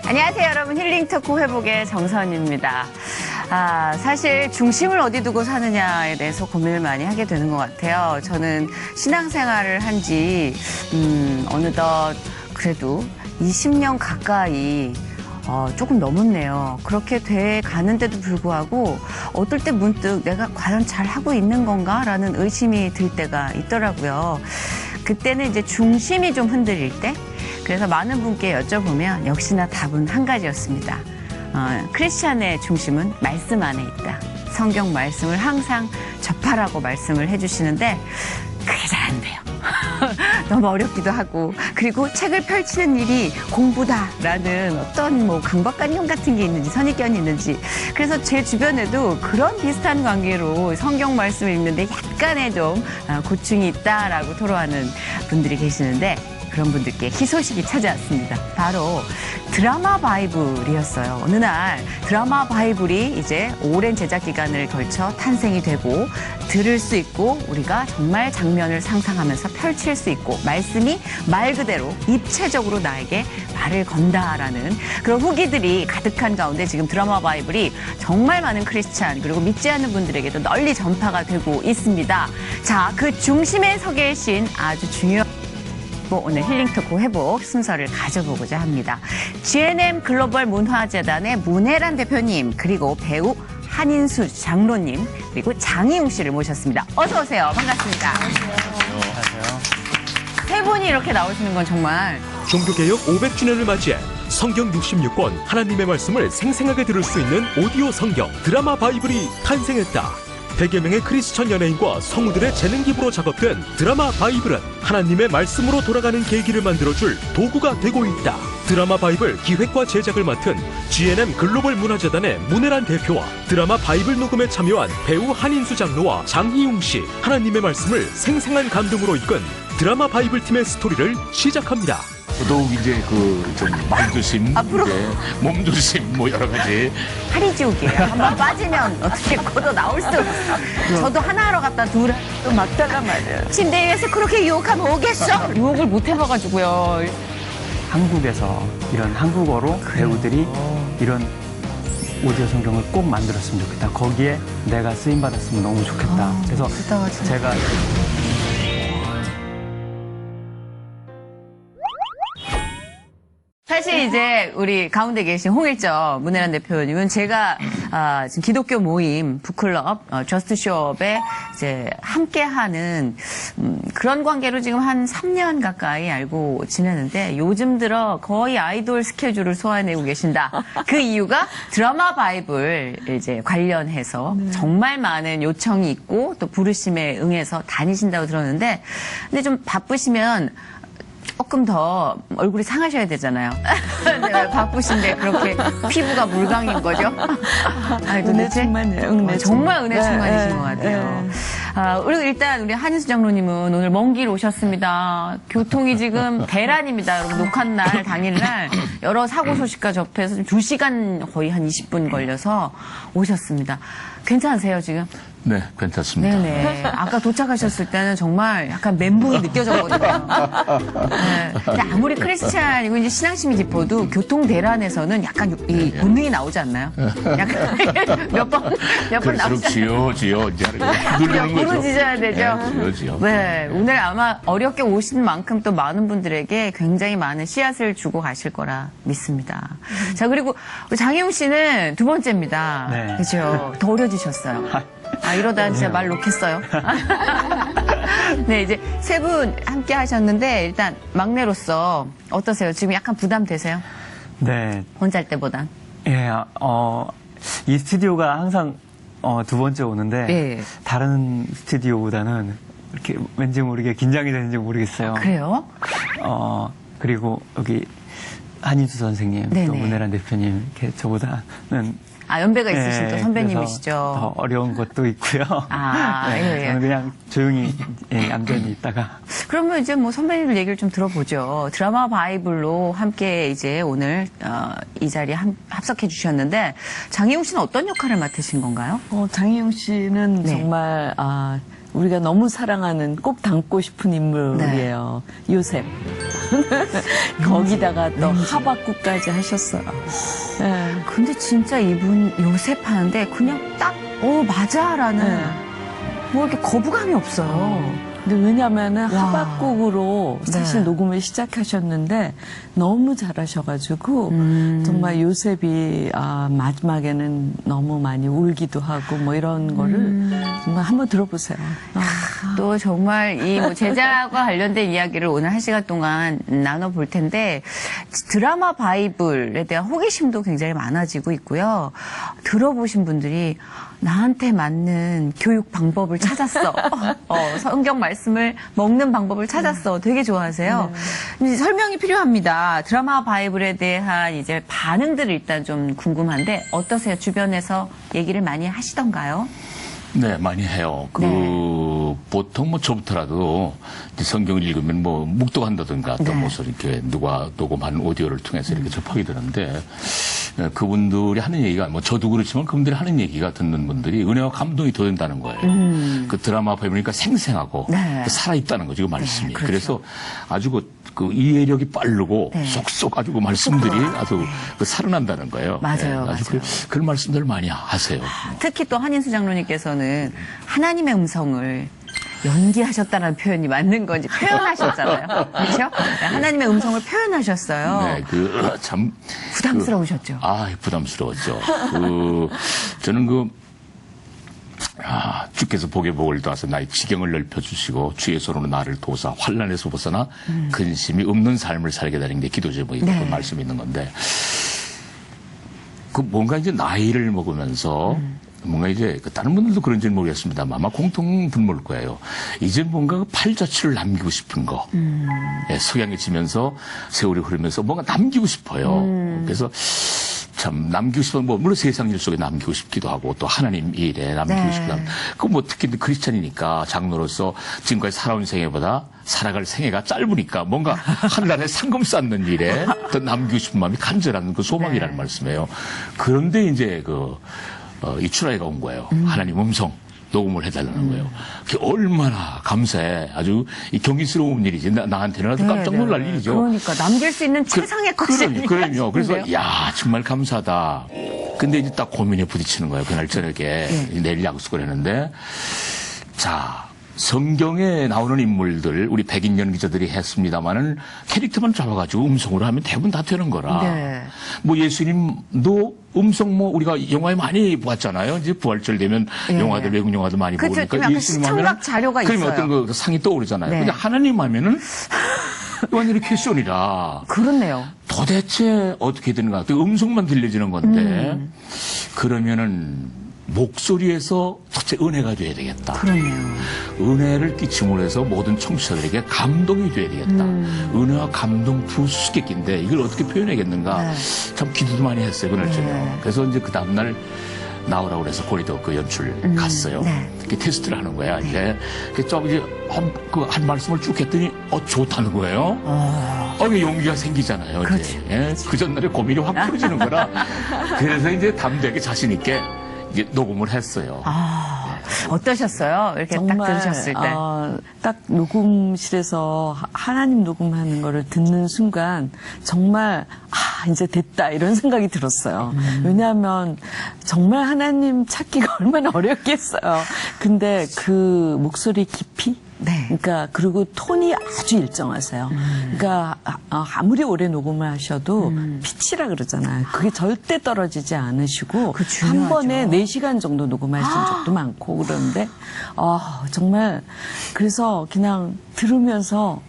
안녕하세요, 여러분. 힐링 토크 회복의 정선입니다. 사실 중심을 어디 두고 사느냐에 대해서 고민을 많이 하게 되는 것 같아요. 저는 신앙생활을 한 지 어느덧 그래도 20년 가까이 조금 넘었네요. 그렇게 돼 가는데도 불구하고 어떨 때 문득 내가 과연 잘 하고 있는 건가라는 의심이 들 때가 있더라고요. 그때는 이제 중심이 좀 흔들릴 때, 그래서 많은 분께 여쭤보면 역시나 답은 한 가지였습니다. 크리스찬의 중심은 말씀 안에 있다. 성경 말씀을 항상 접하라고 말씀을 해주시는데 그게 잘 안 돼요. 너무 어렵기도 하고, 그리고 책을 펼치는 일이 공부다라는 어떤 뭐 강박관념 같은 게 있는지 선입견이 있는지, 그래서 제 주변에도 그런 비슷한 관계로 성경 말씀을 읽는데 약간의 좀 고충이 있다라고 토로하는 분들이 계시는데, 그런 분들께 희소식이 찾아왔습니다. 바로 드라마 바이블이었어요. 어느 날 드라마 바이블이 이제 오랜 제작 기간을 걸쳐 탄생이 되고, 들을 수 있고 우리가 정말 장면을 상상하면서 펼칠 수 있고, 말씀이 말 그대로 입체적으로 나에게 말을 건다라는 그런 후기들이 가득한 가운데 지금 드라마 바이블이 정말 많은 크리스찬 그리고 믿지 않는 분들에게도 널리 전파가 되고 있습니다. 자, 그 중심에 서 계신 아주 중요한 오늘 힐링토크 회복 순서를 가져보고자 합니다. GNM 글로벌 문화재단의 문혜란 대표님, 그리고 배우 한인수 장로님, 그리고 장희웅 씨를 모셨습니다. 어서 오세요. 반갑습니다. 안녕하세요. 세 분이 이렇게 나오시는 건 정말 종교개혁 500주년을 맞이해 성경 66권 하나님의 말씀을 생생하게 들을 수 있는 오디오 성경 드라마 바이블이 탄생했다. 100여 명의 크리스천 연예인과 성우들의 재능 기부로 작업된 드라마 바이블은 하나님의 말씀으로 돌아가는 계기를 만들어줄 도구가 되고 있다. 드라마 바이블 기획과 제작을 맡은 GNM 글로벌 문화재단의 문혜란 대표와 드라마 바이블 녹음에 참여한 배우 한인수 장로와 장희웅 씨, 하나님의 말씀을 생생한 감동으로 이끈 드라마 바이블 팀의 스토리를 시작합니다. 더더욱 이제 좀 말조심, 앞으로. 이제 몸조심, 뭐 여러 가지. 파리지옥이에요. 한번 빠지면 어떻게 걷어 나올 수 없어요. 저도 하나 하러 갔다 둘 또 막다가 말이에요. 침대 위에서 그렇게 유혹하면 오겠어? 유혹을 못 해봐가지고요. 한국에서 이런 한국어로 배우들이 이런 오디오 성경을 꼭 만들었으면 좋겠다. 거기에 내가 쓰임받았으면 너무 좋겠다. 그래서 좋다, 진짜. 제가 사실 이제 우리 가운데 계신 홍일점 문혜란 대표님은 제가 지금 기독교 모임 북클럽 저스트숍에 이제 함께하는 그런 관계로 지금 한 3년 가까이 알고 지내는데, 요즘 들어 거의 아이돌 스케줄을 소화해내고 계신다. 그 이유가 드라마 바이블 이제 관련해서 정말 많은 요청이 있고 또 부르심에 응해서 다니신다고 들었는데, 근데 좀 바쁘시면 조금 더 얼굴이 상하셔야 되잖아요. 네, 바쁘신데 그렇게 피부가 물광인 거죠? 은혜 충만해요. 정말 은혜 충만이신 것 같아요. 그리고 일단 우리 한인수 장로님은 오늘 먼 길 오셨습니다. 교통이 지금 대란입니다. 여러분, 녹화날 당일날 여러 사고 소식과 접해서 2시간 거의 한 20분 걸려서 오셨습니다. 괜찮으세요, 지금? 네, 괜찮습니다. 네네. 아까 도착하셨을 때는 정말 약간 멘붕이 느껴졌거든요. 네. 근데 아무리 크리스찬이고 이제 신앙심이 깊어도 교통 대란에서는 약간 이 본능이 나오지 않나요? 약간 몇 번 그럴수록 나오지 지어, 이제 누르는 거죠. 부르짖어야 되죠. 지어. 네. 오늘 아마 어렵게 오신 만큼 또 많은 분들에게 굉장히 많은 씨앗을 주고 가실 거라 믿습니다. 자, 그리고 장희웅 씨는 두 번째입니다. 네. 그렇죠. 더 어려지셨어요. 이러다 진짜 말 놓겠어요. 네, 이제 세 분 함께 하셨는데, 일단 막내로서 어떠세요? 지금 약간 부담되세요? 네, 혼자 할 때보단. 예, 이 스튜디오가 항상 두 번째 오는데 예. 다른 스튜디오보다는 이렇게 왠지 모르게 긴장이 되는지 모르겠어요. 그래요? 그리고 여기 한인수 선생님, 네네. 또 문혜란 대표님, 이렇게 저보다는 연배가 있으신 또 예, 선배님이시죠. 그래서 더 어려운 것도 있고요. 예. 저는 그냥 조용히 얌전히 있다가. 그러면 이제 뭐 선배님들 얘기를 좀 들어보죠. 드라마 바이블로 함께 이제 오늘 이 자리에 합석해 주셨는데, 장희웅 씨는 어떤 역할을 맡으신 건가요? 장희웅 씨는 네. 정말 우리가 너무 사랑하는 꼭 닮고 싶은 인물이에요. 요셉. 거기다가 또 하박국까지 하셨어요. 네. 근데 진짜 이분 요셉 하는데 그냥 딱, 맞아라는 뭐 이렇게 거부감이 없어요. 근데 왜냐면은 와. 하박국으로 사실 네. 녹음을 시작하셨는데 너무 잘하셔가지고 정말 요셉이 마지막에는 너무 많이 울기도 하고 뭐 이런 거를 정말 한번 들어보세요. 또 정말 이 뭐 제자와 관련된 이야기를 오늘 1시간 동안 나눠볼 텐데 드라마 바이블에 대한 호기심도 굉장히 많아지고 있고요. 들어보신 분들이 나한테 맞는 교육 방법을 찾았어. 성경 말씀을 먹는 방법을 찾았어. 되게 좋아하세요. 이제 설명이 필요합니다. 드라마 바이블에 대한 이제 반응들을 일단 좀 궁금한데 어떠세요? 주변에서 얘기를 많이 하시던가요? 네, 많이 해요. 보통 뭐 저부터라도 이제 성경을 읽으면 뭐 묵독한다든가 또 무슨 이렇게 누가 녹음한 오디오를 통해서 이렇게 접하게 되는데 그분들이 하는 얘기가 뭐 저도 그렇지만 그분들이 하는 얘기가 듣는 분들이 은혜와 감동이 더 된다는 거예요. 그 드라마 보니까 생생하고 살아있다는 거죠, 그 말씀이. 그렇죠. 그래서 아주 그 이해력이 빠르고 쏙쏙 아주 그 말씀들이 아주 그 살아난다는 거예요. 맞아요, 아주 맞아요. 그런 말씀들을 많이 하세요. 특히 또 한인수 장로님께서는 하나님의 음성을 연기하셨다는 표현이 맞는 건지 표현하셨잖아요. 그렇죠? 하나님의 음성을 표현하셨어요. 네, 참 부담스러우셨죠? 부담스러웠죠. 저는 주께서 복의 복을 도와서 나의 지경을 넓혀주시고 주의 손으로 나를 도우사 환난에서 벗어나 근심이 없는 삶을 살게 되는 게 기도 제목이고 그 말씀이 있는 건데 뭔가 이제 나이를 먹으면서 뭔가 이제 다른 분들도 그런지는 모르겠습니다만 아마 공통 분모일 거예요. 이제 뭔가 팔자취를 남기고 싶은 거. 석양이 지면서 세월이 흐르면서 뭔가 남기고 싶어요. 그래서 참 남기고 싶은 뭐 물론 세상 일 속에 남기고 싶기도 하고 또 하나님 일에 남기고 싶기도 하고 뭐 특히 크리스찬이니까 장로로서 지금까지 살아온 생애보다 살아갈 생애가 짧으니까 뭔가 하늘나라에 상금 쌓는 일에 더 남기고 싶은 마음이 간절한 그 소망이라는 말씀이에요. 그런데 이제 이 출하회가 온 거예요. 하나님 음성 녹음을 해달라는 거예요. 그게 얼마나 감사해. 아주 경이스러운 일이지. 나한테는 아주 깜짝 놀랄 일이죠. 그러니까 남길 수 있는 최상의 것이 그럼요. 그래서 야 정말 감사하다. 근데 이제 딱 고민에 부딪히는 거예요. 그날 저녁에 내일 약속을 했는데 자 성경에 나오는 인물들 우리 백인 연기자들이 했습니다마는 캐릭터만 잡아가지고 음성으로 하면 대부분 다 되는 거라. 뭐 예수님도 음성 뭐 우리가 영화에 많이 보았잖아요. 이제 부활절 되면 영화들 외국 영화도 많이 보니까 예수님 하면 자료가 그러면 있어요. 어떤 그 상이 떠오르잖아요. 근데 하나님 하면은 완전히 퀘션이라. 그렇네요. 도대체 어떻게 되는가? 음성만 들려지는 건데 그러면은 목소리에서 첫째 은혜가 돼야 되겠다. 그렇네요. 은혜를 끼침으로 해서 모든 청취자들에게 감동이 돼야 되겠다. 은혜와 감동 두 수수께끼인데 이걸 어떻게 표현하겠는가. 참 기도도 많이 했어요. 그날 저녁. 그래서 이제 그 다음날 나오라고 그래서 고리도 그 연출 갔어요. 이렇게 테스트를 하는 거야. 이제 좀 이제 한 말씀을 쭉 했더니 좋다는 거예요. 이게 용기가 생기잖아요. 이제. 그 전날에 고민이 확 풀어지는 거라. 그래서 이제 담대하게 자신 있게 이제 녹음을 했어요. 어떠셨어요? 이렇게 딱 들으셨을 때. 딱 녹음실에서 하나님 녹음하는 거를 듣는 순간 정말 이제 됐다 이런 생각이 들었어요. 왜냐하면 정말 하나님 찾기가 얼마나 어렵겠어요. 근데 그 목소리 깊이 그러니까 그리고 톤이 아주 일정하세요. 그러니까 아무리 오래 녹음을 하셔도 피치라 그러잖아요. 그게 절대 떨어지지 않으시고 한 번에 4시간 정도 녹음하신 적도 많고 그런데 정말 그래서 그냥 들으면서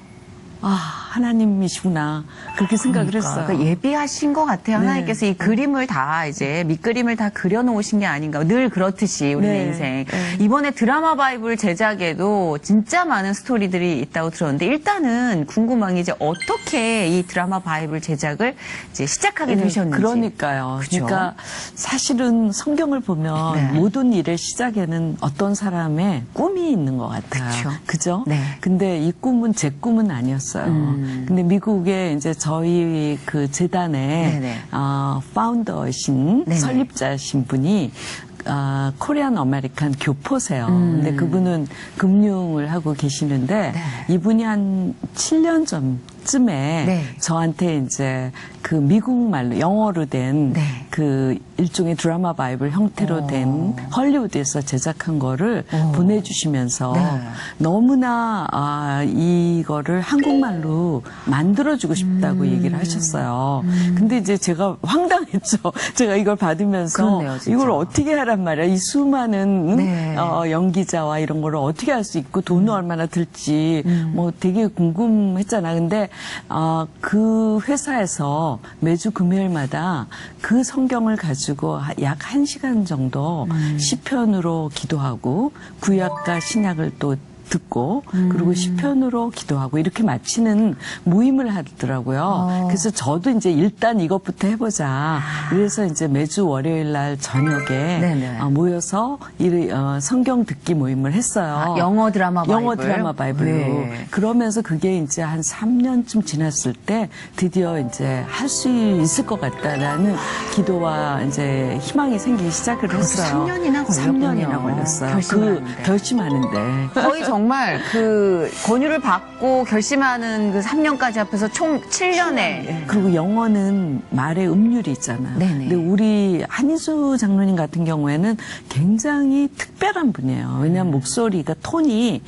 하나님이시구나 그렇게 생각을 했어요. 그러니까 예비하신 것 같아요. 하나님께서 이 그림을 다 이제 밑그림을 다 그려놓으신 게 아닌가. 늘 그렇듯이 우리의 인생. 이번에 드라마 바이블 제작에도 진짜 많은 스토리들이 있다고 들었는데 일단은 궁금한 게 이제 어떻게 이 드라마 바이블 제작을 이제 시작하게 되셨는지. 그러니까요. 그쵸? 그러니까 사실은 성경을 보면 모든 일의 시작에는 어떤 사람의 꿈이 있는 것 같아요. 그죠? 근데 이 꿈은 제 꿈은 아니었어요. 근데 미국에 이제 저희 그 재단의 파운더신 설립자신 분이 코리안 아메리칸 교포세요. 근데 그분은 금융을 하고 계시는데 이분이 한 7년 전쯤에 네. 저한테 이제 그 미국 말로 영어로 된 네. 그 일종의 드라마 바이블 형태로 된 헐리우드에서 제작한 거를 보내주시면서 네. 너무나 이거를 한국말로 만들어주고 싶다고 얘기를 하셨어요. 근데 이제 제가 황당했죠. 제가 이걸 받으면서 그렇네요, 진짜. 이걸 어떻게 하란 말이야. 이 수많은 네. 연기자와 이런 거를 어떻게 할 수 있고 돈은 얼마나 들지 뭐 되게 궁금했잖아. 근데 그 회사에서 매주 금요일마다 그 성경을 가지고 약 1시간 정도 시편으로 기도하고 구약과 신약을 또 듣고 그리고 시편으로 기도하고 이렇게 마치는 모임을 하더라고요. 그래서 저도 이제 일단 이것부터 해보자. 그래서 이제 매주 월요일 날 저녁에 네네. 모여서 성경 듣기 모임을 했어요. 영어 드라마 바이블. 영어 드라마 바이블로. 네. 그러면서 그게 이제 한 3년쯤 지났을 때 드디어 이제 할 수 있을 것 같다라는 기도와 이제 희망이 생기기 시작을 했어요. 3년이나 걸렸군요. 3년이나 걸렸어요. 결심하는데. 결심하는데. 거의 정말 그 권유를 받고 결심하는 그 3년까지 합해서 총 7년에 그리고 영어는 말의 음률이 있잖아요. 네네. 근데 우리 한희수 장로님 같은 경우에는 굉장히 특별한 분이에요. 왜냐하면 목소리가 톤이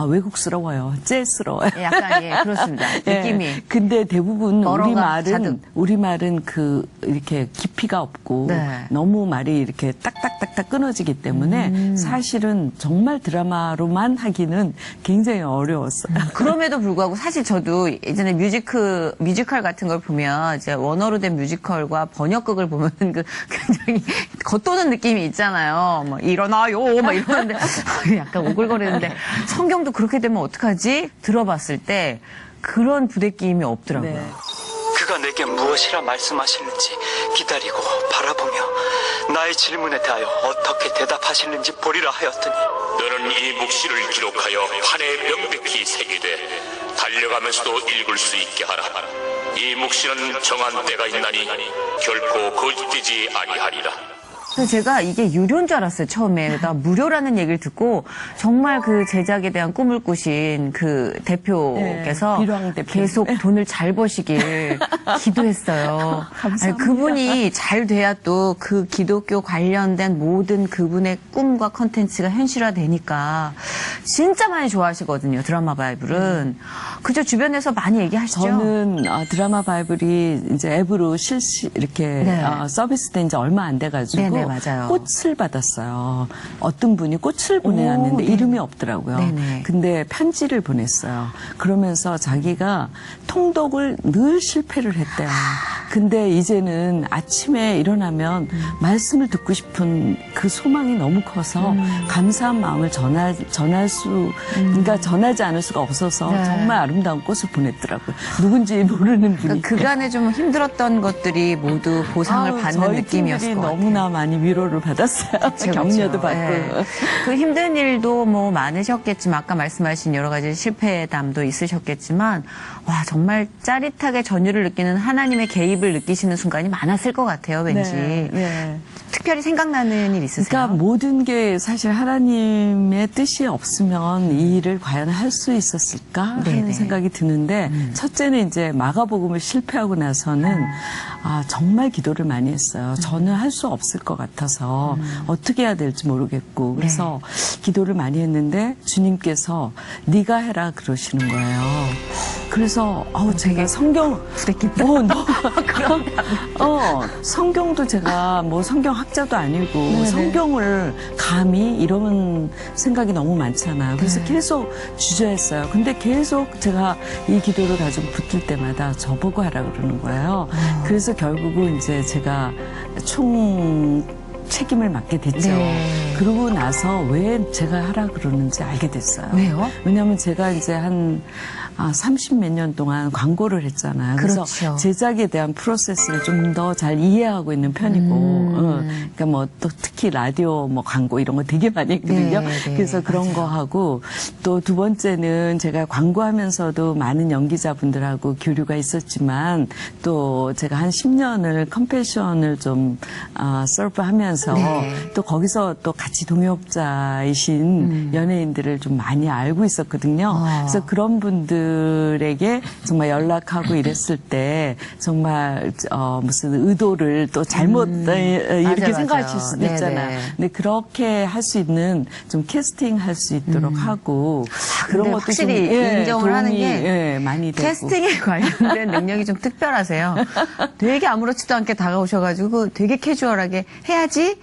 외국스러워요. 재즈스러워요. 약간 그렇습니다. 느낌이. 예. 근데 대부분 멀어가 자득. 우리 말은 그 이렇게 깊이가 없고 네. 너무 말이 이렇게 딱딱딱딱 끊어지기 때문에 사실은 정말 드라마로만 하기는 굉장히 어려웠어요. 그럼에도 불구하고 사실 저도 예전에 뮤지컬 같은 걸 보면 이제 원어로 된 뮤지컬과 번역극을 보면 그 굉장히 겉도는 느낌이 있잖아요. 뭐 일어나요 막 이러는데 약간 오글거리는데 성경도 그렇게 되면 어떡하지? 들어봤을 때 그런 부대끼임이 없더라고요. 네. 그가 내게 무엇이라 말씀하시는지 기다리고 바라보며 나의 질문에 대하여 어떻게 대답하시는지 보리라 하였더니 너는 이 묵시를 기록하여 판에 명백히 새기되 달려가면서도 읽을 수 있게 하라. 이 묵시는 정한 때가 있나니 결코 거짓되지 아니하리라. 그래서 제가 이게 유료인 줄 알았어요, 처음에. 나 무료라는 얘기를 듣고 정말 그 제작에 대한 꿈을 꾸신 그 대표께서 네, 비로왕 대표. 계속 돈을 잘 버시길 기도했어요. 감사합니다. 아니, 그분이 잘 돼야 또 그 기독교 관련된 모든 그분의 꿈과 컨텐츠가 현실화되니까 진짜 많이 좋아하시거든요, 드라마 바이블은. 그저 주변에서 많이 얘기하시죠? 저는 드라마 바이블이 이제 앱으로 이렇게 네. 서비스된 지 얼마 안 돼가지고 네네, 맞아요. 꽃을 받았어요. 어떤 분이 꽃을 보내왔는데 네. 이름이 없더라고요. 네네. 근데 편지를 보냈어요. 그러면서 자기가 통독을 늘 실패를 했대요. 근데 이제는 아침에 일어나면 말씀을 듣고 싶은 그 소망이 너무 커서 감사한 마음을 그러니까 전하지 않을 수가 없어서 네. 정말 아름다운 꽃을 보냈더라고요. 누군지 모르는 분이. 그간에 좀 힘들었던 것들이 모두 보상을 받는 저희 느낌이었을 팀들이 것 같아요. 너무나 많이 위로를 받았어요. 그쵸, 격려도 그쵸. 받고. 예. 그 힘든 일도 뭐 많으셨겠지만 아까 말씀하신 여러 가지 실패담도 있으셨겠지만 와 정말 짜릿하게 전율을 느끼는 하나님의 개입을 느끼시는 순간이 많았을 것 같아요. 왠지. 네. 특별히 생각나는 일 있으세요? 그러니까 모든 게 사실 하나님의 뜻이 없으면 이 일을 과연 할 수 있었을까 하는 네네. 생각이 드는데 첫째는 이제 마가복음을 실패하고 나서는 정말 기도를 많이 했어요. 저는 할 수 없을 것 같아서 어떻게 해야 될지 모르겠고 그래서 기도를 많이 했는데 주님께서 네가 해라 그러시는 거예요. 그래서 제가 성경 부대끼다. 성경도 제가 뭐 성경 학자도 아니고 성경을 감히 이런 생각이 너무 많잖아요. 그래서 계속 주저했어요. 근데 계속 제가 이 기도를 가지고 붙을 때마다 저보고 하라 그러는 거예요. 그래서 결국은 이제 제가 총 책임을 맡게 됐죠. 네. 그러고 나서 왜 제가 하라 그러는지 알게 됐어요. 왜요? 왜냐하면 제가 이제 한 30몇 년 동안 광고를 했잖아요. 그래서 그렇죠. 제작에 대한 프로세스를 좀 더 잘 이해하고 있는 편이고, 그러니까 뭐 또 특히 라디오 뭐 광고 이런 거 되게 많이 했거든요. 네, 네, 그래서 그런 거 하고 또 두 번째는 제가 광고하면서도 많은 연기자분들하고 교류가 있었지만 또 제가 한 10년을 컴패션을 좀 서브하면서 네. 또 거기서 또 같이 동역자이신 연예인들을 좀 많이 알고 있었거든요. 그래서 그런 분들에게 정말 연락하고 이랬을 때 정말 무슨 의도를 또 잘못 이렇게 맞아요, 생각하실 맞아요. 수도 있잖아요. 네네. 근데 그렇게 할 수 있는 좀 캐스팅 할 수 있도록 하고 그런 근데 것도 확실히 좀, 인정을 하는 도움이, 게 많이 되고. 캐스팅에 관련된 능력이 좀 특별하세요. 되게 아무렇지도 않게 다가오셔가지고 되게 캐주얼하게 해야지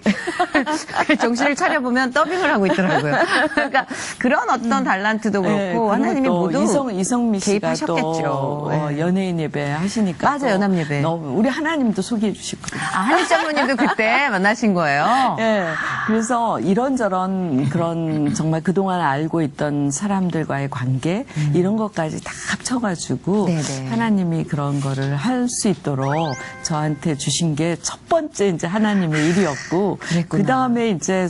정신을 차려보면 더빙을 하고 있더라고요. 그러니까 그런 어떤 달란트도 그렇고 하나님이 또 모두 이성미 씨가 개입하셨겠죠. 또 네. 연예인 예배 하시니까 맞아요, 연합 예배. 너무 우리 하나님도 소개해 주시거든요. 한일 장로님도 그때 만나신 거예요. 예. 그래서 이런저런 그런 정말 그동안 알고 있던 사람들과의 관계 이런 것까지 다 합쳐가지고 네네. 하나님이 그런 거를 할 수 있도록 저한테 주신 게 첫 번째 이제 하나님의 일이었고 그랬구나. 그 다음에 이제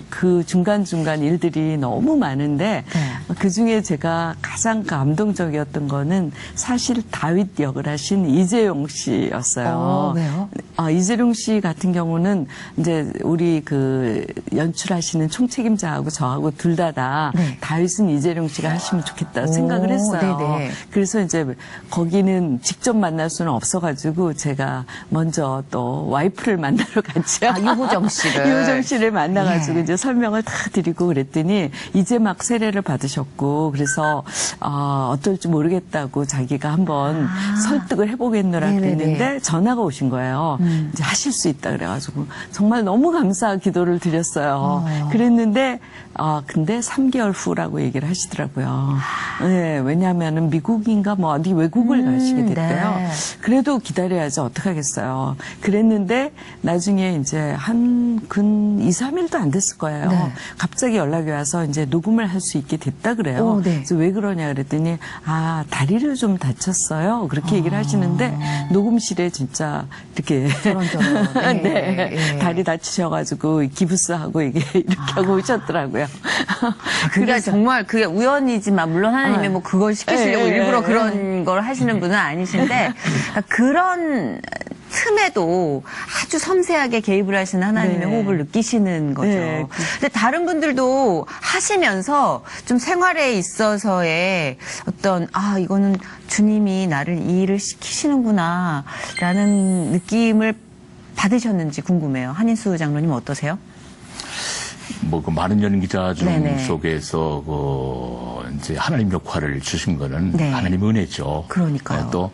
그 중간중간 일들이 너무 많은데 네. 그 중에 제가 가장 감동적이었던 거는 사실 다윗 역을 하신 이재용 씨였어요. 왜요? 이재용 씨 같은 경우는 이제 우리 그 연출하시는 총책임자하고 저하고 둘 다 네. 다윗은 이재용 씨가 하시면 좋겠다 생각을 했어요. 네네. 그래서 이제 거기는 직접 만날 수는 없어가지고 제가 먼저 또 와이프를 만나러 갔죠. 유호정 씨를. 유호정 씨를 만나가지고 예. 이제 설명을 다 드리고 그랬더니 이제 막 세례를 받으셨고 그래서 어떨지 모르겠다고 자기가 한번 설득을 해보겠노라 네네네. 그랬는데 전화가 오신 거예요. 이제 하실 수 있다 그래가지고 정말 너무 감사 기도를 드렸어요. 그랬는데 근데 3개월 후라고 얘기를 하시더라고요. 네, 왜냐하면은 미국인가 뭐 어디 외국을 가시게 됐대요. 네. 그래도 기다려야지 어떡하겠어요. 그랬는데 나중에 이제 근 2, 3일도 안 됐을 거예요. 네. 갑자기 연락이 와서 이제 녹음을 할 수 있게 됐다 그래요. 오, 네. 그래서 왜 그러냐 그랬더니 다리를 좀 다쳤어요. 그렇게 얘기를 하시는데 녹음실에 진짜 이렇게 저런. 네. 예. 다리 다치셔가지고 기부스하고 이게 이렇게 하고 오셨더라고요. 그게 정말 그게 우연이지만 물론 하나님이 뭐 그걸 시키시려고 일부러 그런 걸 하시는 분은 아니신데 그런 틈에도 아주 섬세하게 개입을 하시는 하나님의 네. 호흡을 느끼시는 거죠. 네. 근데 다른 분들도 하시면서 좀 생활에 있어서의 어떤 이거는 주님이 나를 이 일을 시키시는구나 라는 느낌을 받으셨는지 궁금해요. 한인수 장로님 어떠세요? 그 많은 연기자 중 네네. 속에서 이제 하나님 역할을 주신 거는 네. 하나님 은혜죠. 그러니까요. 또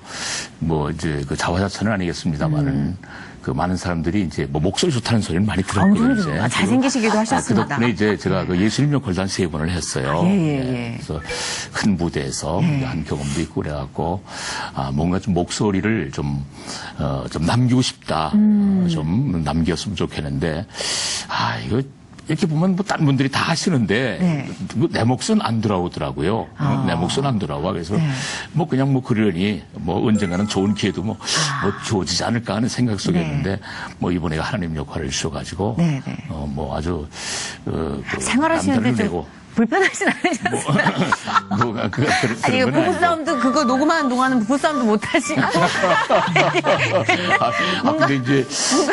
이제 그 자화자찬은 아니겠습니다만은 그 많은 사람들이 이제 목소리 좋다는 소리는 많이 들었고요. 이제 잘생기시기도 그 하셨습니다. 덕분에 이제 제가 그 예수님 역할도 한 3번을 했어요. 예. 그래서 큰 무대에서 한 경험도 있고 그래갖고 뭔가 좀 목소리를 좀 남기고 싶다. 좀 남겼으면 좋겠는데 이거 이렇게 보면 다른 분들이 다 하시는데 내 몫은 안 돌아오더라고요. 내 몫은 안 돌아와. 그래서 그냥 그러니 언젠가는 좋은 기회도 주어지지 않을까 하는 생각 속이었는데 이번에 하나님 역할을 주셔가지고 아주 생활하시는데 남자를 좀 불편하진 않으셨어요? 아니, 부부싸움도 그거 녹음하는 동안은 부부싸움도 못 하시고. 근데 이제,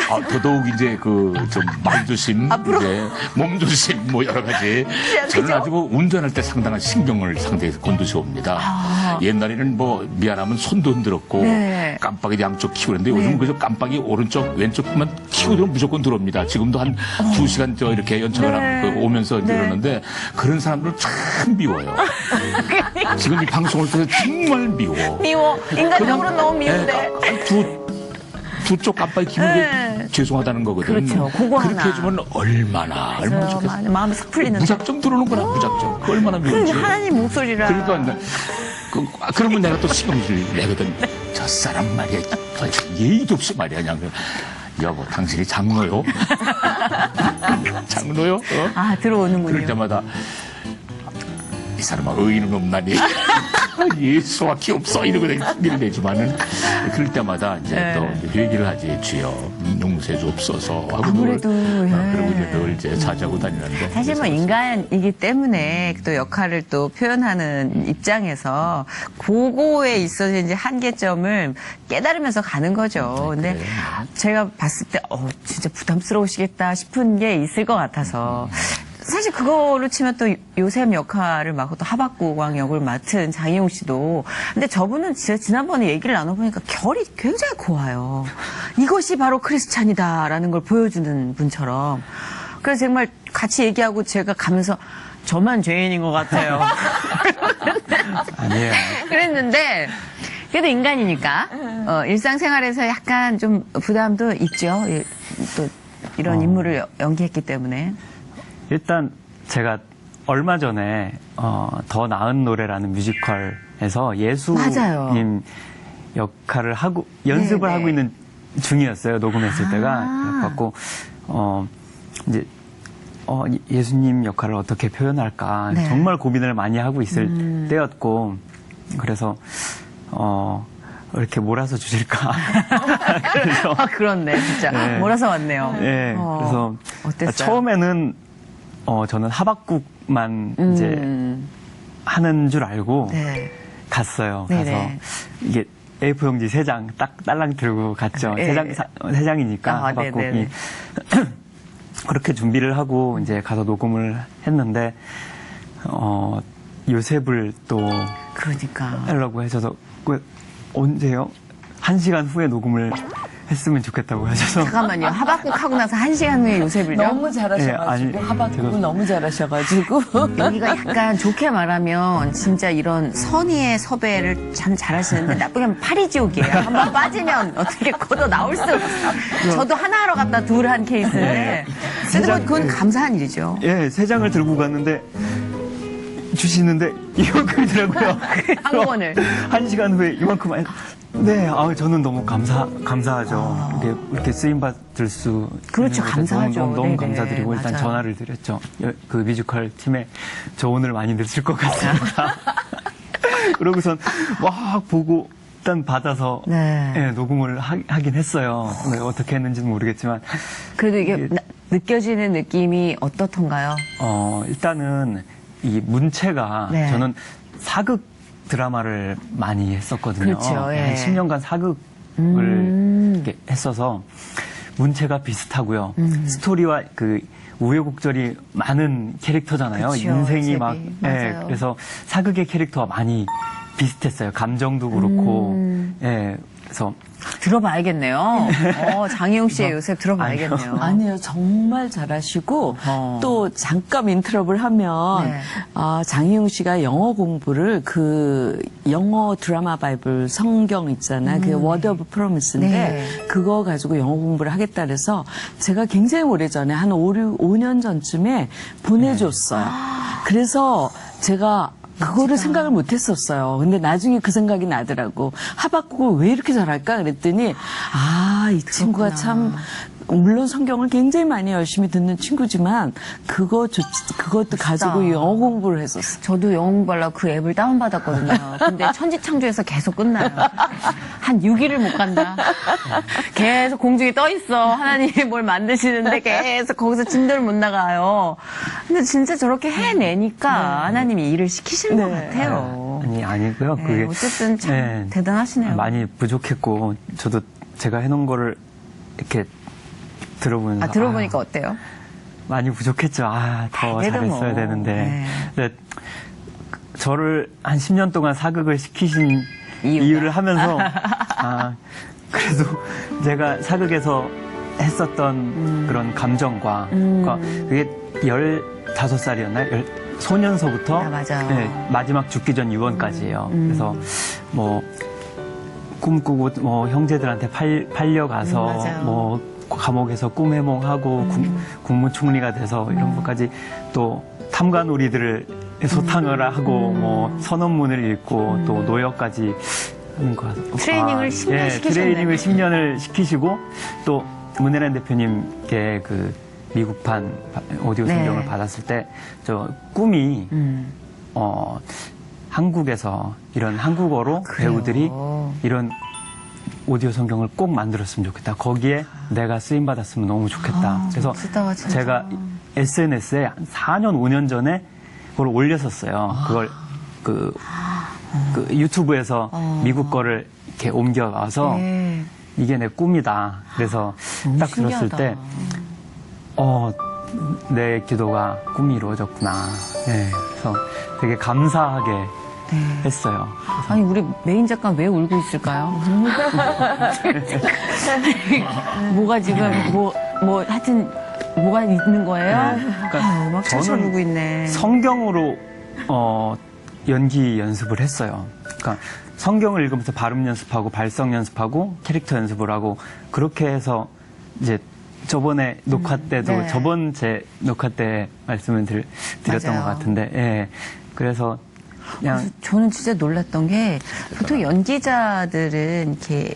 더더욱 이제 좀 말조심, 이제 몸조심, 여러 가지. 저는 아주 운전할 때 상당한 신경을 상대해서 곤두세웁니다. 옛날에는 미안하면 손도 흔들었고, 깜빡이 양쪽 키고 그랬는데 요즘 그저 깜빡이 오른쪽, 왼쪽만 키고 들으면 무조건 들어옵니다. 지금도 한 2시간 이렇게 연착을 오면서 이러는데, 그런 사람들 참 미워요. 지금 이 방송을 통해서 정말 미워. 인간적으로 너무 미운데. 두 쪽 깜빡이 키는 게 죄송하다는 거거든. 그렇죠. 그거 그렇게 하나. 해주면 얼마나 좋겠어. 마음이 싹 풀리는데. 무작정 들어오는 거라, 무작정. 그 얼마나 미운지. 하나님 목소리라. 그러니까, 그러면 내가 또 신경을 내거든. 저 사람 말이야. 예의도 없이 말이야. 그냥. 여보, 당신이 장로요? 장로요? 들어오는군요. 그럴 때마다 이 사람아 의인은 없나니? 예수밖에 없어 이러고 소리를 내지만은 그럴 때마다 이제 또 이제 그 얘기를 하지 주여 용서해 주옵소서 하고 아무래도, 그러고 이제 늘 이제 자자고 다니는데 사실 뭐 인간이기 때문에 또 역할을 또 표현하는 입장에서 그거에 있어서 이제 한계점을 깨달으면서 가는 거죠. 근데 제가 봤을 때 진짜 부담스러우시겠다 싶은 게 있을 것 같아서 사실 그걸로 치면 또 요셉 역할을 맡고 또 하박국 왕 역을 맡은 장희용 씨도 근데 저분은 진짜 지난번에 얘기를 나눠보니까 결이 굉장히 고와요. 이것이 바로 크리스찬이다라는 걸 보여주는 분처럼 그래서 정말 같이 얘기하고 제가 가면서 저만 죄인인 것 같아요. 아니에요. 그랬는데 그래도 인간이니까 일상생활에서 약간 좀 부담도 있죠. 또 이런 인물을 연기했기 때문에. 일단 제가 얼마 전에 더 나은 노래라는 뮤지컬에서 맞아요. 예수님 역할을 하고 연습을 네네. 하고 있는 중이었어요. 녹음했을 때가. 그래갖고 이제 예수님 역할을 어떻게 표현할까 네. 정말 고민을 많이 하고 있을 때였고 그래서 이렇게 몰아서 주실까. 그래서 그렇네, 진짜. 네. 몰아서 왔네요. 네, 그래서 어땠어요? 처음에는 저는 하박국만 이제 하는 줄 알고 네. 갔어요. 네네. 가서 이게 A4 용지 3장 딱 딸랑 들고 갔죠. 네. 세 장이니까 아, 하박국이 네네네. 그렇게 준비를 하고 이제 가서 녹음을 했는데 요셉을 또 그러니까. 하려고 하셔서 언제요? 1시간 후에 녹음을 했으면 좋겠다고 하셔서 잠깐만요. 하박국 하고 나서 1시간 후에 요셉을요? 너무 잘하셔가지고 네, 아니, 하박국은 제가- 너무 잘하셔가지고 여기가 약간 좋게 말하면 진짜 이런 선의의 섭외를 참 잘하시는데 나쁘게 하면 파리지옥이에요. 한번 빠지면 어떻게 걷어 나올 수 없어. 저도 하나 하러 갔다 둘 한 케이스인데 그래도 뭐 그건 감사한 일이죠. 예, 3장을 들고 갔는데 주시는데 이만큼이더라고요. 한 권을. 1시간 후에 이만큼. 네, 저는 너무 감사하죠. 이렇게 쓰임 받을 수. 그렇죠, 있는 것에 감사하죠. 너무 네네, 감사드리고 일단 맞아요. 전화를 드렸죠. 그 뮤지컬 팀에 저 오늘 많이 늦을 것 같습니다. 그러고선 막 보고 일단 받아서 네. 예, 녹음을 하긴 했어요. 네, 어떻게 했는지는 모르겠지만 그래도 이게 느껴지는 느낌이 어떻던가요? 일단은 이 문체가 네. 저는 사극 드라마를 많이 했었거든요. 그렇죠, 예. 한 10년간 사극을 이렇게 했어서 문체가 비슷하고요. 스토리와 그 우여곡절이 많은 캐릭터잖아요. 그쵸, 인생이 요셉이. 막 맞아요. 그래서 사극의 캐릭터와 많이 비슷했어요. 감정도 그렇고 그래서 들어봐야겠네요. 장희용 씨의 요셉 들어봐야겠네요. 아니요, 정말 잘하시고, 또 잠깐 인터럽을 하면, 네. 장희용 씨가 영어 공부를 영어 드라마 바이블 성경 있잖아요. 그 워드 오브 프로미스인데, 네. 그거 가지고 영어 공부를 하겠다 그래서 제가 굉장히 오래전에 한 5년 전쯤에 보내줬어요. 그래서 제가 그거를 생각을 못 했었어요. 근데 나중에 그 생각이 나더라고. 하박국을 왜 이렇게 잘할까? 그랬더니, 이 친구가 참, 물론 성경을 굉장히 많이 열심히 듣는 친구지만, 그것도 가지고 영어 공부를 했었어. 저도 영어 공부하려고 그 앱을 다운받았거든요. 근데 천지창조에서 계속 끝나요. 한 6일을 못 간다. 계속 공중에 떠 있어. 하나님이 뭘 만드시는데 계속 거기서 진도를 못 나가요. 근데 진짜 저렇게 해내니까 하나님이 일을 시키시는 것 같아요. 아니고요. 네, 그게 어쨌든 참 대단하시네요. 많이 부족했고 저도 제가 해놓은 거를 이렇게 들어보면서 들어보니까 어때요? 많이 부족했죠. 더 그래도 잘했어야 뭐. 되는데. 네. 근데 저를 한 10년 동안 사극을 시키신 이유가? 이유를 하면서 그래도 제가 사극에서 했었던 그런 감정과 그러니까 그게 15살이었나요? 소년서부터 맞아. 마지막 죽기 전 유언까지예요. 그래서 뭐 꿈꾸고 뭐 형제들한테 팔려가서 맞아요. 뭐 감옥에서 꿈해몽하고 국무총리가 돼서 이런 것까지 또 탐관오리들을 소탕을 하고 뭐 선언문을 읽고 또 노역까지 하는 거. 트레이닝을 10년 시키셨네요. 트레이닝을 10년을 시키시고 또 문혜란 대표님께 그 미국판 오디오 네. 성경을 받았을 때 저 꿈이 한국에서 이런 한국어로 배우들이 이런 오디오 성경을 꼭 만들었으면 좋겠다. 거기에 내가 쓰임 받았으면 너무 좋겠다. 그래서 멋지다, 진짜. 제가 SNS에 한 4년, 5년 전에 그걸 올렸었어요. 그걸 그 유튜브에서 미국 거를 이렇게 옮겨와서 네. 이게 내 꿈이다. 그래서 딱 들었을 신기하다. 때, 내 기도가 꿈이 이루어졌구나. 네, 그래서 되게 감사하게 했어요. 아니 우리 메인 작가 왜 울고 있을까요? 뭐가 지금 뭐 하여튼 뭐가 있는 거예요? 그러니까 막 철철 울고 있네. 성경으로 연기 연습을 했어요. 그러니까 성경을 읽으면서 발음 연습하고 발성 연습하고 캐릭터 연습을 하고 그렇게 해서 이제 저번에 녹화 때도 네. 저번 제 녹화 때 말씀을 드렸던 맞아요. 것 같은데, 예. 그래서 그냥 그래서 저는 진짜 놀랐던 게 보통 연기자들은 이렇게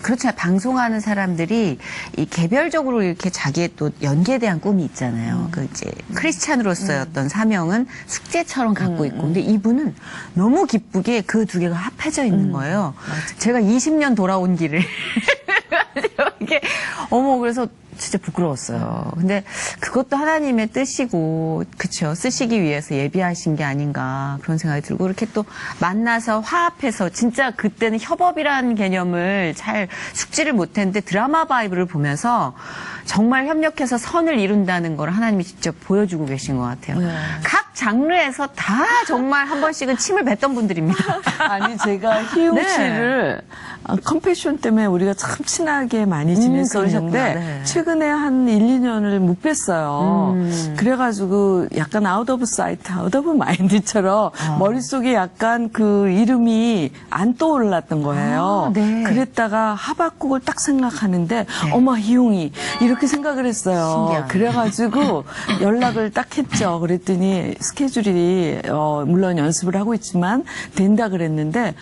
그렇잖아요. 방송하는 사람들이 이 개별적으로 이렇게 자기의 또 연기에 대한 꿈이 있잖아요. 그 이제 크리스찬으로서의 어떤 사명은 숙제처럼 갖고 있고. 근데 이분은 너무 기쁘게 그 두 개가 합해져 있는 거예요. 제가 20년 돌아온 길을. 이게, 그래서 진짜 부끄러웠어요. 근데 그것도 하나님의 뜻이고, 그쵸. 쓰시기 위해서 예비하신 게 아닌가 그런 생각이 들고, 이렇게 또 만나서 화합해서 진짜 그때는 협업이라는 개념을 잘 숙지를 못했는데 드라마 바이블을 보면서 정말 협력해서 선을 이룬다는 걸 하나님이 직접 보여주고 계신 것 같아요. 각 장르에서 다 정말 한 번씩은 침을 뱉던 분들입니다. 아니 제가 희웅 네. 씨를 컴패션 때문에 우리가 참 친하게 많이 지냈었는데 그러셨구나. 네. 최근에 한 1, 2년을 못 뵀어요. 그래가지고 약간 아웃 오브 사이트, 아웃 오브 마인드처럼 머릿속에 약간 그 이름이 안 떠올랐던 거예요. 네. 그랬다가 하박국을 딱 생각하는데 어머 희웅이 이렇게 생각을 했어요. 신기하네. 그래가지고 연락을 딱 했죠. 그랬더니 스케줄이 물론 연습을 하고 있지만 된다 그랬는데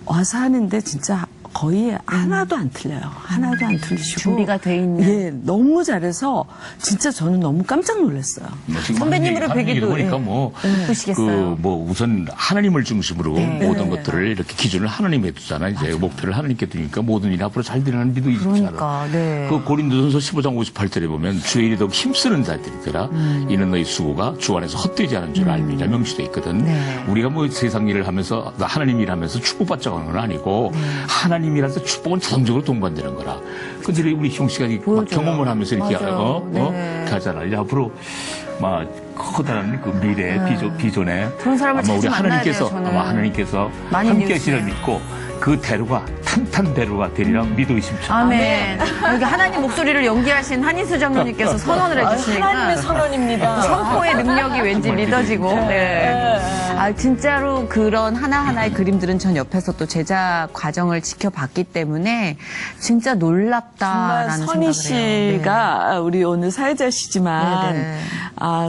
와서 하는데 진짜 거의 하나도 안 틀려요. 하나도 안 틀리시고 준비가 돼 있는. 예, 너무 잘해서 진짜 저는 너무 깜짝 놀랐어요. 지금 선배님으로 하는 얘기를 뵈기도, 보니까 예. 이쁘시겠어요. 우선 하나님을 중심으로 네. 모든 것들을 이렇게 기준을 하나님에 두잖아. 이제 목표를 하나님께 두니까 모든 일이 앞으로 잘 되는 믿음이 있잖아. 그러니까, 네. 그 고린도전서 15장 58절에 보면 주의 일이 더욱 힘쓰는 자들이더라. 이는 너희 수고가 주 안에서 헛되지 않은 줄 알미냐 명시돼 있거든. 네. 우리가 뭐 세상 일을 하면서 하나님 일하면서 축복받자고 하는 건 아니고 하나님이라서 축복은 자동적으로 동반되는 거라. 근데 우리 형 씨가 막 보여줘요. 경험을 하면서 이렇게 맞아요. 네. 가잖아. 이제 앞으로 막 커다란 그 미래 비전에 그런 사람을 아마 우리 찾지 말아야 하나님께서 돼요, 저는. 아마 하나님께서 많이 함께 내주세요. 하시를 믿고 그 대로가 탄탄 대로가 되리라 믿어 의심치 않아. 아멘. 여기 하나님 목소리를 연기하신 한인수 장로님께서 선언을 해주시니까 하나님의 선언입니다. 선포의 능력이 왠지 믿어지고. 네. 아, 진짜로 그런 하나하나의 그림들은 전 옆에서 또 제작 과정을 지켜봤기 때문에 진짜 정말 놀랍다라는 선희 생각을 해요. 씨가 우리 오늘 사회자시지만 네, 네.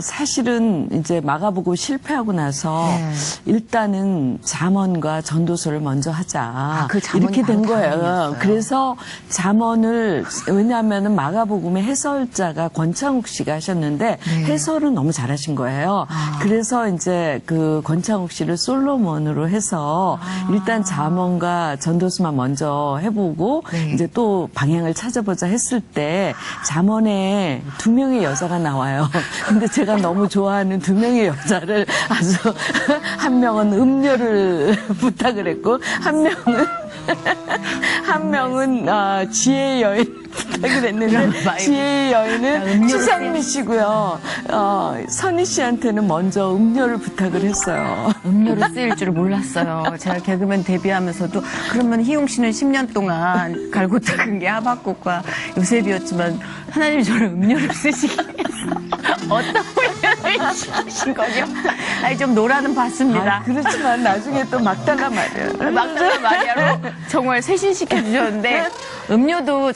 사실은 이제 막아보고 실패하고 나서 네. 일단은 잠언과 전도서를 먼저 하자 그 잠언이 이렇게 된 바로 거예요. 다음이었어요. 그래서 잠언을 왜냐하면은 마가복음의 해설자가 권창욱 씨가 하셨는데 네. 해설은 너무 잘하신 거예요. 그래서 이제 그 권창욱 씨를 솔로몬으로 해서 일단 잠언과 전도서만 먼저 해보고 네. 이제 또 방향을 찾아보자 했을 때 잠언에 2명의 여자가 나와요. 근데 제가 너무 좋아하는 2명의 여자를 아주 한 명은 음료를 부탁을 했고 한 명은 지혜의 여인 부탁을 했는데 지혜의 여인은 추상미 씨고요. 선희 씨한테는 먼저 음료를 부탁을 했어요. 음료를 쓰일 줄을 몰랐어요. 제가 개그맨 데뷔하면서도 그러면 희용 씨는 10년 동안 갈고 닦은 게 하박국과 요셉이었지만 하나님이 저를 음료를 쓰시기 위해서 어떤 훈련을 시키신 거죠? 아니 좀 노라는 봤습니다. 그렇지만 나중에 또 막달라 말이에요. 막달라 마리아로 정말 세신시켜 주셨는데 음료도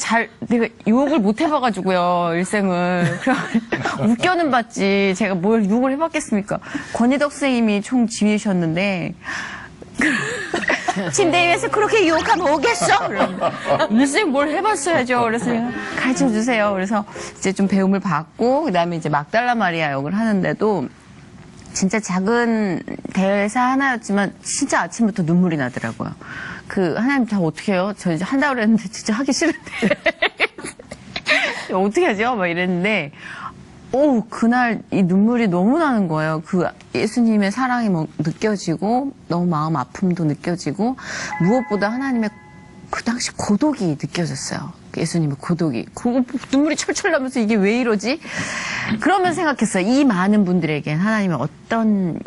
내가 유혹을 못 해봐가지고요 일생을 그럼 웃겨는 봤지 제가 뭘 유혹을 해봤겠습니까? 권희덕 선생님이 총 지휘셨는데 침대 위에서 그렇게 유혹하면 오겠어? 일생 뭘 해봤어야죠. 그래서 가르쳐 주세요. 그래서 이제 좀 배움을 받고 그다음에 이제 막달라 마리아 역을 하는데도 진짜 작은 대사 하나였지만 진짜 아침부터 눈물이 나더라고요. 하나님 저 어떻게 해요? 저 이제 한다고 그랬는데 진짜 하기 싫은데 어떻게 하죠? 막 이랬는데 그날 이 눈물이 너무 나는 거예요. 예수님의 사랑이 느껴지고 너무 마음 아픔도 느껴지고 무엇보다 하나님의 그 당시 고독이 느껴졌어요. 예수님의 고독이. 눈물이 철철 나면서 이게 왜 이러지? 그러면 생각했어요. 이 많은 분들에게 하나님이 어떤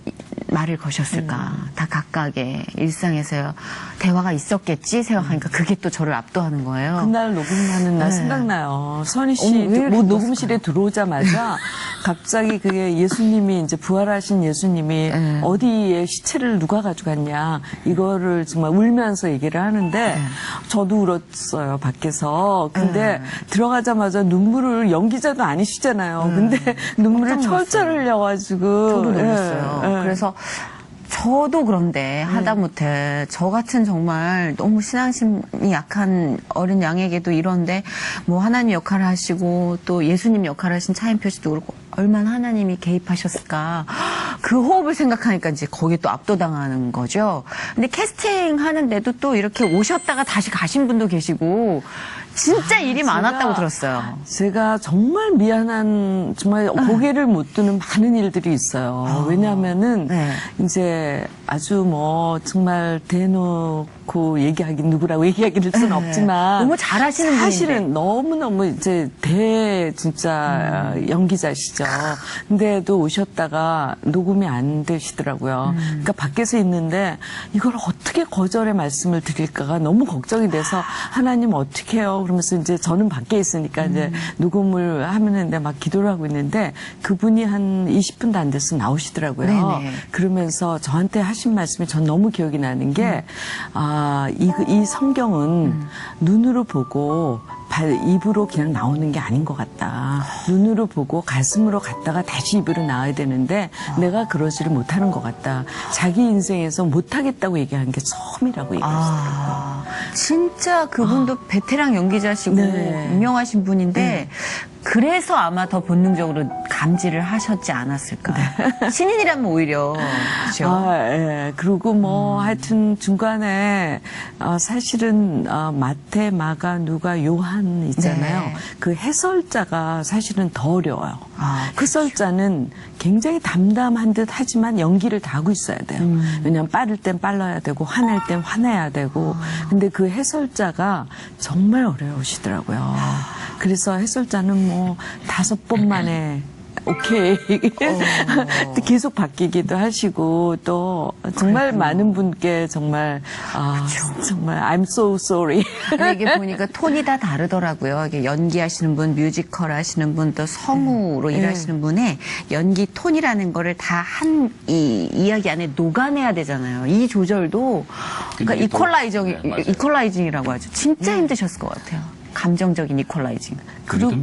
말을 거셨을까. 다 각각의 일상에서 대화가 있었겠지 생각하니까 그게 또 저를 압도하는 거예요. 그날 녹음하는 날 생각나요. 선희 씨 왜 이렇게 녹음실에 들어오자마자 갑자기 그게 예수님이 이제 부활하신 예수님이 어디에 시체를 누가 가져갔냐 이거를 정말 울면서 얘기를 하는데 저도 울었어요 밖에서. 근데 들어가자마자 눈물을 연기자도 아니시잖아요. 근데 눈물을 철철 흘려가지고 저도 놀랐어요. 그래서 저도 그런데 하다못해 저 같은 정말 너무 신앙심이 약한 어린 양에게도 이런데 하나님 역할을 하시고 또 예수님 역할을 하신 차인표 씨도 그렇고 얼마나 하나님이 개입하셨을까. 그 호흡을 생각하니까 이제 거기에 또 압도당하는 거죠. 근데 캐스팅 하는데도 또 이렇게 오셨다가 다시 가신 분도 계시고 진짜 일이 많았다고 들었어요. 제가 정말 미안한, 정말 고개를 못 드는 많은 일들이 있어요. 왜냐하면은 이제 아주 정말 대놓고 누구라고 얘기하기는 수는 없지만 너무 잘하시는 분인데 사실은 너무너무 이제 진짜 연기자시죠. 근데도 오셨다가 녹음이 안 되시더라고요. 그러니까 밖에서 있는데 이걸 어떻게 거절의 말씀을 드릴까가 너무 걱정이 돼서 하나님 어떻게 해요? 그러면서 이제 저는 밖에 있으니까 이제 녹음을 하는데 막 기도를 하고 있는데 그분이 한 20분도 안 돼서 나오시더라고요. 네네. 그러면서 저한테 하신 말씀이 전 너무 기억이 나는 게 이 성경은 눈으로 보고 입으로 그냥 나오는 게 아닌 것 같다. 눈으로 보고 가슴으로 갔다가 다시 입으로 나와야 되는데 내가 그러지를 못하는 것 같다. 자기 인생에서 못하겠다고 얘기한 게 처음이라고 얘기하시더라고요. 진짜 그분도 베테랑 연기자시고 유명하신 분인데 그래서 아마 더 본능적으로 감지를 하셨지 않았을까. 신인이라면 오히려 그렇죠. 그리고 하여튼 중간에 사실은 마태, 마가, 누가, 요한 있잖아요. 그 해설자가 사실은 더 어려워요. 해설자는 굉장히 담담한 듯 하지만 연기를 다 하고 있어야 돼요. 왜냐하면 빠를 땐 빨라야 되고 화낼 땐 화내야 되고. 근데 그 해설자가 정말 어려우시더라고요. 그래서 해설자는 5번 만에 오케이. 계속 바뀌기도 하시고 또 정말 많은 분께 정말 정말 I'm so sorry. 이게 보니까 톤이 다 다르더라고요. 이게 연기하시는 분, 뮤지컬 하시는 분, 또 성우로 일하시는 분의 연기 톤이라는 거를 다 이 이야기 안에 녹아내야 되잖아요. 이 조절도 그러니까 이퀄라이징이라고 하죠. 진짜 힘드셨을 것 같아요. 감정적인 이퀄라이징. 그래도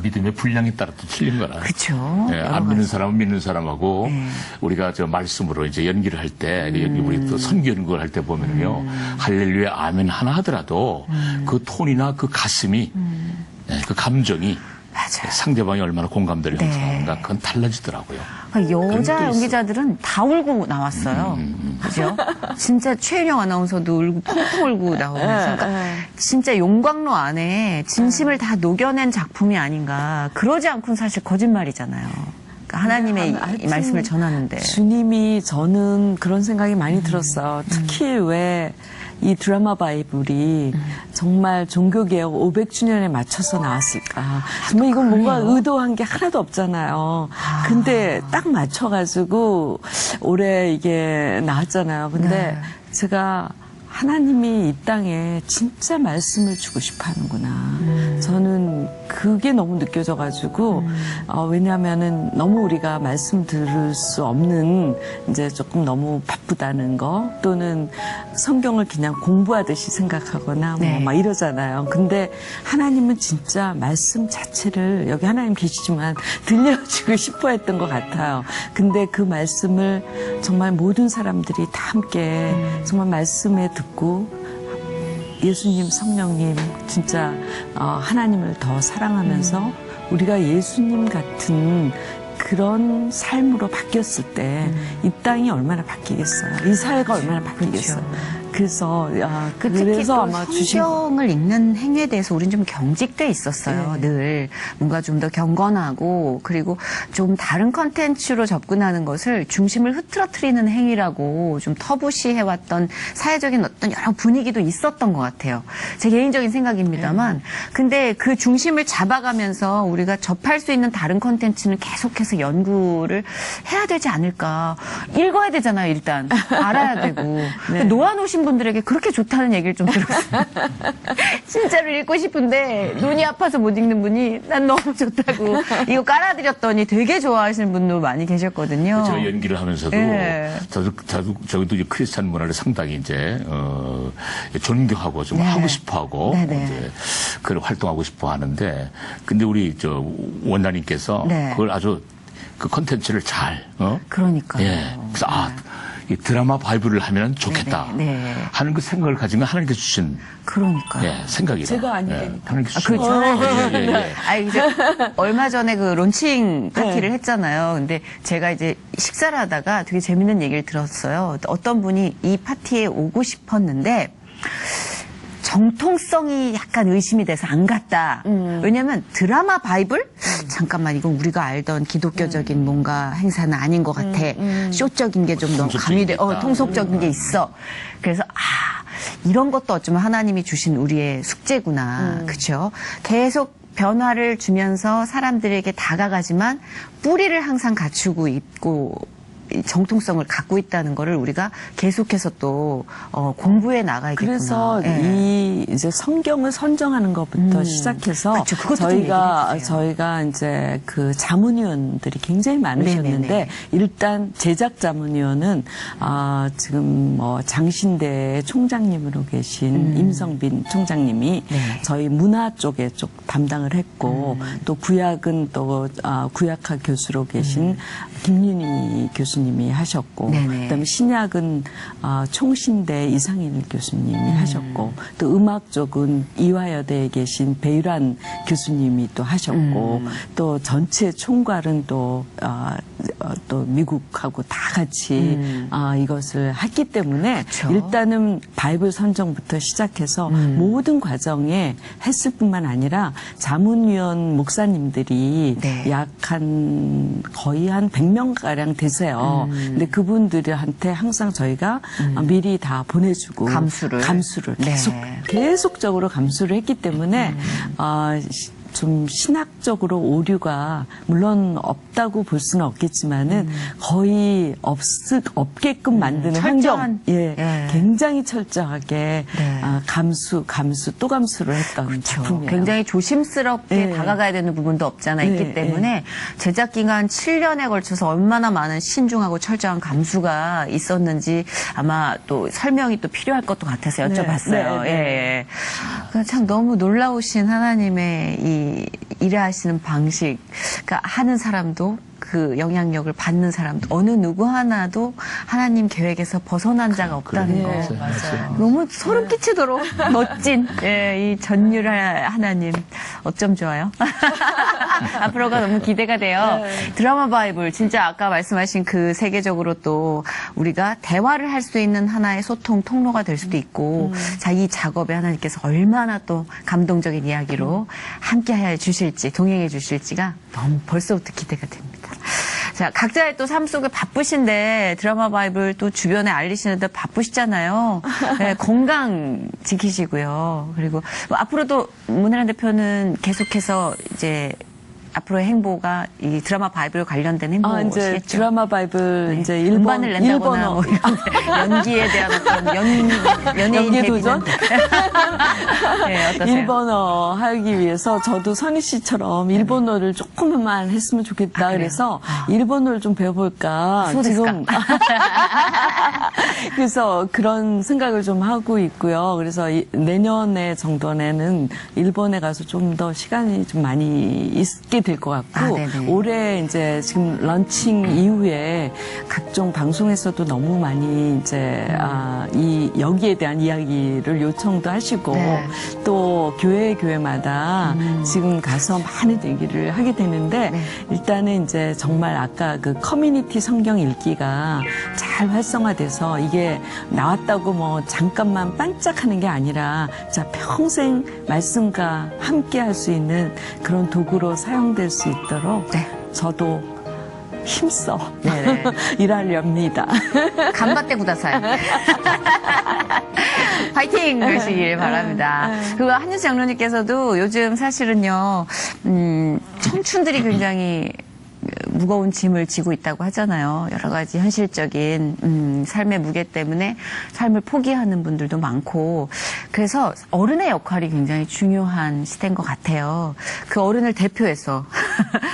믿음의 분량에 따라 또 틀린 거라. 그렇죠. 안 믿는 사람은 믿는 사람하고 우리가 말씀으로 이제 연기를 할 때 우리 또 선교 연구를 할 때 보면요 할렐루야 아멘 하나 하더라도 그 톤이나 그 가슴이 그 감정이 맞아요. 상대방이 얼마나 공감대를 형성하는가 그건 달라지더라고요. 여자 연기자들은 다 울고 나왔어요. 그죠? 진짜 최은영 아나운서도 울고 펑펑 울고 나오면서 그러니까 진짜 용광로 안에 진심을 다 녹여낸 작품이 아닌가. 그러지 않고는 사실 거짓말이잖아요. 그러니까 하나님의 이 말씀을 전하는데. 주님이 저는 그런 생각이 많이 들었어요. 특히 왜 이 드라마 바이블이 정말 종교개혁 500주년에 맞춰서 나왔을까. 정말 이건 뭔가 의도한 게 하나도 없잖아요. 근데 딱 맞춰가지고 올해 이게 나왔잖아요. 근데 제가 하나님이 이 땅에 진짜 말씀을 주고 싶어 하는구나. 저는 그게 너무 느껴져가지고, 왜냐하면은 너무 우리가 말씀 들을 수 없는 이제 조금 너무 바쁘다는 거 또는 성경을 그냥 공부하듯이 생각하거나 막 이러잖아요. 근데 하나님은 진짜 말씀 자체를 여기 하나님 계시지만 들려주고 싶어 했던 것 같아요. 근데 그 말씀을 정말 모든 사람들이 다 함께 정말 말씀에 듣고 예수님, 성령님 진짜 하나님을 더 사랑하면서 우리가 예수님 같은 그런 삶으로 바뀌었을 때 이 땅이 얼마나 바뀌겠어요. 이 사회가 얼마나 바뀌겠어요. 그래서 특히 또 아마 주신 성경을 읽는 행위에 대해서 우린 좀 경직돼 있었어요. 네. 늘 뭔가 좀 더 경건하고 그리고 좀 다른 컨텐츠로 접근하는 것을 중심을 흐트러뜨리는 행위라고 좀 터부시해왔던 사회적인 어떤 여러 분위기도 있었던 것 같아요. 제 개인적인 생각입니다만 근데 그 중심을 잡아가면서 우리가 접할 수 있는 다른 컨텐츠는 계속해서 연구를 해야 되지 않을까. 읽어야 되잖아요, 일단. 알아야 되고. 놓아놓으신 분들에게 그렇게 좋다는 얘기를 좀 들었어요. 진짜로 읽고 싶은데 눈이 아파서 못 읽는 분이 난 너무 좋다고 이거 깔아드렸더니 되게 좋아하시는 분도 많이 계셨거든요. 제가 연기를 하면서도 저도 이제 크리스찬 문화를 상당히 이제 존경하고 좀 하고 싶어하고 이제 그걸 활동하고 싶어 하는데 근데 우리 저 원장님께서 그걸 아주 그 컨텐츠를 잘 그러니까요. 예. 그래서 이 드라마 바이블을 하면 좋겠다 하는 그 생각을 가진 건 하나님께서 주신 그러니까요. 생각이다. 제가 아니니까. 하나님께서 주신 이제 얼마 전에 그 론칭 파티를 했잖아요. 근데 제가 이제 식사를 하다가 되게 재밌는 얘기를 들었어요. 어떤 분이 이 파티에 오고 싶었는데 정통성이 약간 의심이 돼서 안 갔다. 왜냐면 드라마 바이블? 잠깐만 이건 우리가 알던 기독교적인 뭔가 행사는 아닌 것 같아. 쇼적인 게 좀 너무 가미돼. 통속적인 게 있어. 그래서 이런 것도 어쩌면 하나님이 주신 우리의 숙제구나. 그렇죠? 계속 변화를 주면서 사람들에게 다가가지만 뿌리를 항상 갖추고 있고 정통성을 갖고 있다는 거를 우리가 계속해서 또 공부해 나가야겠구나. 그래서 이 이제 성경을 선정하는 것부터 시작해서 그렇죠. 그것도 저희가 이제 그 자문위원들이 굉장히 많으셨는데 일단 제작 자문위원은 지금 장신대 총장님으로 계신 임성빈 총장님이 저희 문화 쪽에 쪽 담당을 했고 또 구약은 또 구약학 교수로 계신 김윤희 교수님이 하셨고 그다음에 신약은 총신대 이상일 교수님이 하셨고 또 음악 쪽은 이화여대에 계신 배유란 교수님이 또 하셨고 또 전체 총괄은 또 미국하고 다 같이 이것을 했기 때문에 일단은 바이블 선정부터 시작해서 모든 과정에 했을 뿐만 아니라 자문위원 목사님들이 약 거의 한 100명가량 되세요. 근데 그분들한테 항상 저희가 미리 다 보내주고 감수를 계속적으로 감수를 했기 때문에 좀 신학적으로 오류가 물론 없다고 볼 수는 없겠지만은 거의 없게끔 만드는 환경, 굉장히 철저하게 감수 또 감수를 했던 작품이에요. 굉장히 조심스럽게 다가가야 되는 부분도 없잖아 있기 때문에 제작 기간 7년에 걸쳐서 얼마나 많은 신중하고 철저한 감수가 있었는지 아마 또 설명이 또 필요할 것도 같아서 여쭤봤어요. 참 너무 놀라우신 하나님의 이 일하시는 방식, 그러니까 하는 사람도 그 영향력을 받는 사람도 어느 누구 하나도 하나님 계획에서 벗어난 자가 없다는 거. 너무 소름 끼치도록 멋진 이 전율할 하나님. 어쩜 좋아요. 앞으로가 너무 기대가 돼요. 드라마 바이블 진짜 아까 말씀하신 그 세계적으로 또 우리가 대화를 할 수 있는 하나의 소통 통로가 될 수도 있고 자, 이 작업에 하나님께서 얼마나 또 감동적인 이야기로 함께 해 주실지 동행해 주실지가 너무 벌써부터 기대가 됩니다. 자, 각자의 또 삶 속에 바쁘신데 드라마 바이블 또 주변에 알리시는데 바쁘시잖아요. 건강 지키시고요. 그리고 앞으로도 문혜란 대표는 계속해서 이제 앞으로의 행보가 이 드라마 바이블 관련된 행보시겠죠? 이제 드라마 바이블 이제 음반을 낸다거나 뭐 연기에 대한 어떤 연예인 도전? 어떠세요? 일본어 하기 위해서 저도 선희 씨처럼 일본어를 조금만 했으면 좋겠다. 그래서 일본어를 좀 배워볼까. 지금 그래서 그런 생각을 좀 하고 있고요. 그래서 내년에 정도에는 일본에 가서 좀 더 시간이 좀 많이 있게 될 것 같고 올해 이제 지금 런칭 이후에 각종 방송에서도 너무 많이 이제 여기에 대한 이야기를 요청도 하시고 또 교회마다 지금 가서 많은 얘기를 하게 되는데 일단은 이제 정말 아까 그 커뮤니티 성경 읽기가 잘 활성화돼서 이게 나왔다고 뭐 잠깐만 반짝하는 게 아니라 자 평생 말씀과 함께 할 수 있는 그런 도구로 사용될 수 있도록 저도 힘써 일하렵니다. 간바떼 구다사이. 파이팅 하시길 바랍니다. 그리고 한윤수 장로님께서도 요즘 사실은요, 청춘들이 굉장히 무거운 짐을 지고 있다고 하잖아요. 여러 가지 현실적인 삶의 무게 때문에 삶을 포기하는 분들도 많고 그래서 어른의 역할이 굉장히 중요한 시대인 것 같아요. 그 어른을 대표해서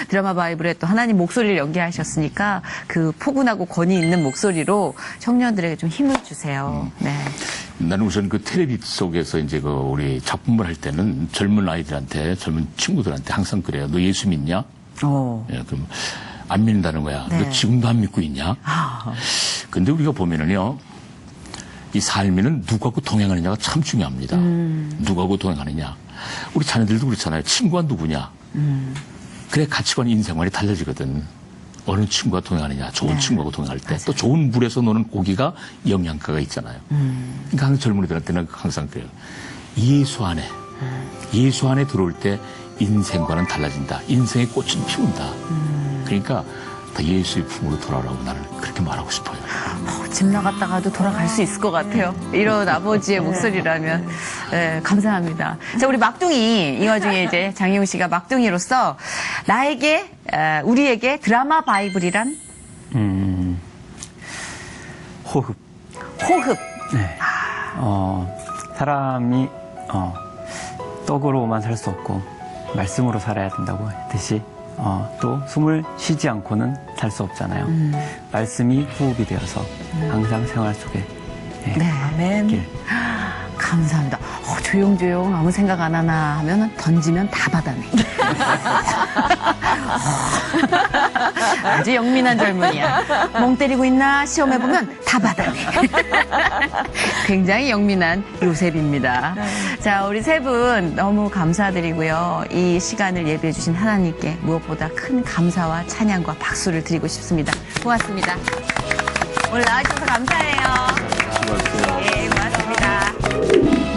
드라마 바이블에 또 하나님 목소리를 연기하셨으니까 그 포근하고 권위 있는 목소리로 청년들에게 좀 힘을 주세요. 네. 나는 우선 그 텔레비 속에서 이제 그 우리 작품을 할 때는 젊은 아이들한테, 젊은 친구들한테 항상 그래요. 너 예수 믿냐? 예, 그럼 안 믿는다는 거야. 네. 너 지금도 안 믿고 있냐? 근데 우리가 보면은요, 이 삶에는 누구하고 동행하느냐가 참 중요합니다. 누구하고 동행하느냐. 우리 자녀들도 그렇잖아요. 친구가 누구냐. 그래 가치관, 인생관이 달라지거든. 어느 친구가 동행하느냐. 좋은 친구하고 동행할 때. 또 좋은 물에서 노는 고기가 영양가가 있잖아요. 그러니까 항상 젊은이들한테는 항상 그래요. 예수 안에 들어올 때 인생과는 달라진다. 인생의 꽃은 피운다. 그러니까 다 예수의 품으로 돌아오라고 나는 그렇게 말하고 싶어요. 집 나갔다가도 돌아갈 수 있을 것 같아요. 이런 아버지의 목소리라면. 네, 감사합니다. 자, 우리 막둥이, 이 와중에 이제 장희웅 씨가 막둥이로서 나에게, 우리에게 드라마 바이블이란? 호흡. 호흡. 네. 사람이 떡으로만 살 수 없고 말씀으로 살아야 된다고 했듯이 또 숨을 쉬지 않고는 살 수 없잖아요. 말씀이 호흡이 되어서 항상 생활 속에 아멘. 길. 감사합니다. 조용조용 아무 생각 안 하나 하면 던지면 다 받아내. 아주 영민한 젊은이야. 멍 때리고 있나 시험해보면 다 받아내. 굉장히 영민한 요셉입니다. 자, 우리 세 분 너무 감사드리고요. 이 시간을 예배해주신 하나님께 무엇보다 큰 감사와 찬양과 박수를 드리고 싶습니다. 고맙습니다. 오늘 나와주셔서 감사해요. 수고하셨어요. 네, 고맙습니다.